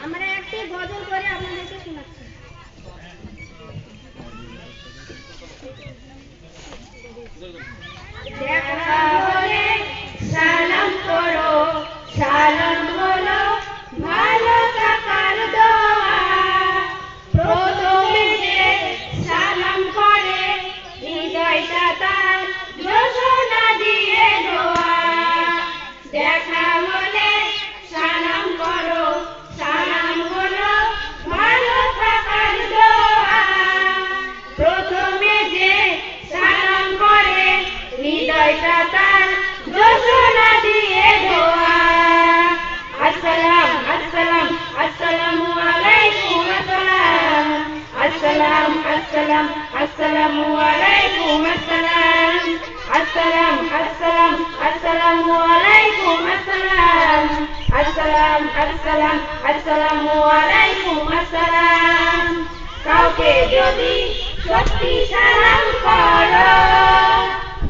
আমরা একটি গজল করে আপনাদেরকে শোনাচ্ছি। দেখা হলে সালাম করো, সালাম হলো ভালো থাকার দোয়া। প্রথমে যে সালাম করে হৃদয়টা তার ঘোষণা দিয়ে দোয়া। দেখা হলে সালাম করো, সালাম হলো ভালো থাকার দোয়া। প্রথমে যে সালাম করে হৃদয়টা তার ঘোষণা দিয়ে দোয়া। আসসালাম আসসালাম আসসালামু আলাইকুম আসসালাম। আসসালাম আসসালাম আসসালামু আলাইকুম আসসালাম। আসসালাম আসসালাম আসসালামু আলাইকুম আসসালাম। আসসালাম আসসালাম আসসালামু আলাইকুম আসসালাম। কাউকে যদি সত্যি সালাম করো,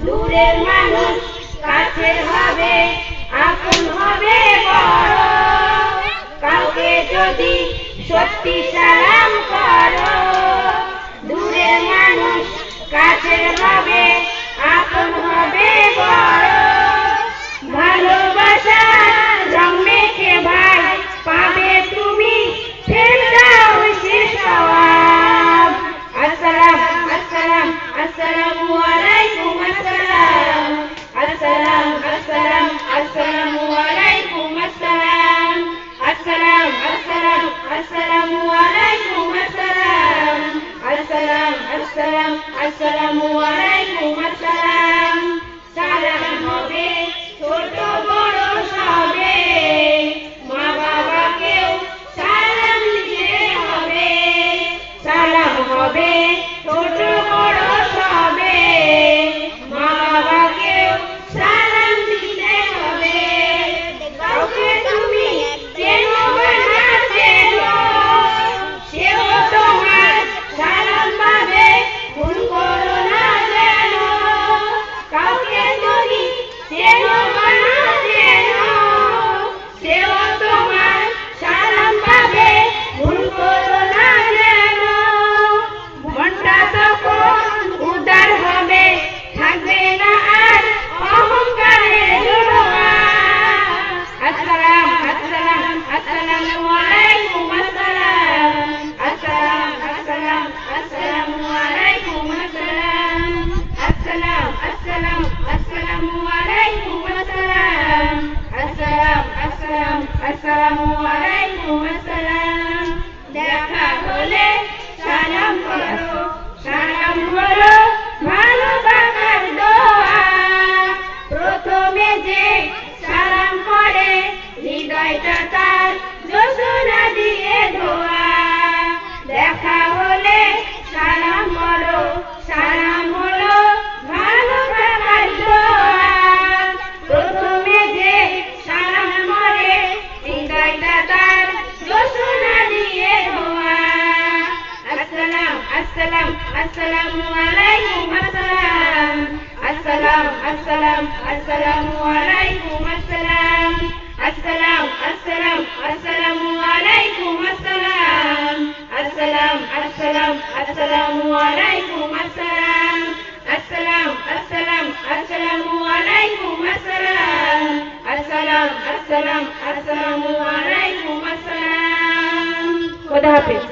দূরের মানুষ কাছের হবে, আপন হবে বড়। কাউকে যদি সত্যি সালাম করো, দূরের মানুষ কাছের হবে, আপন হবে বড়। ভালোবাসা রং মেখে ভাই পাবে তুমি ফেরদাউসের সওয়াব। আসসালাম আসসালাম আসসালামু আলাইকুম আসসালাম। আসসালাম আসসালাম আসসালামু আলাইকুম আসসালাম। আসসালাম আসসালাম আসসালামু আলাইকুম আসসালাম। আসসালাম আসসালাম আসসালামু আলাইকুম আসসালাম। সালাম হবে ছোট বড় সবে, মা বাবাকেও সালাম দিতে হবে। সালাম হবে ছোট বড় সবে, মা বাবাকেও সালাম দিতে হবে। কাউকে তুমি চেনো বা না চেনো, সেও তোমার সালাম পাবে, ভুল করো না যেন। কাউকে তুমি চেনো বা না চেনো, সেও তোমার সালাম পাবে, ভুল করো না যেন। মনটা তখন উদার হবে, থাকবে না আর অহংকারের জোয়া। আসসালাম আসসালাম আসসালামু আলাইকুম আসসালাম। আসসালাম আসসালাম আসসালামু আলাইকুম আসসালাম। আসসালাম আসসালাম আসসালামু আলাইকুম আসসালাম। আসসালাম আসসালাম আসসালামু আলাইকুম আসসালাম। দেখা হলে সালাম করো, সালাম হলো ভালো থাকার দোয়া। প্রথমে যে সালাম করে হৃদয়টা তার ঘোষণা দিয়ে দোয়া। দেখা হলে সালাম করো, সালাম হলো ভালো থাকার দোয়া। প্রথমে যে সালাম করে হৃদয়টা তার ঘোষণা দিয়ে দোয়া। আসসালাম আসসালাম আসসালামু আলাইকুম আসসালাম। আসসালাম আসসালাম আসসালামু আলাইকুম আসসালাম। আসসালাম আসসালাম আসসালামু আলাইকুম আসসালাম। আসসালাম আসসালাম আসসালামু আলাইকুম আসসালাম। আসসালাম আসসালাম আসসালামু আলাইকুম আসসালাম। আসসালাম আসসালাম আসসালামু আলাইকুম আসসালাম। খোদা হাফেজ।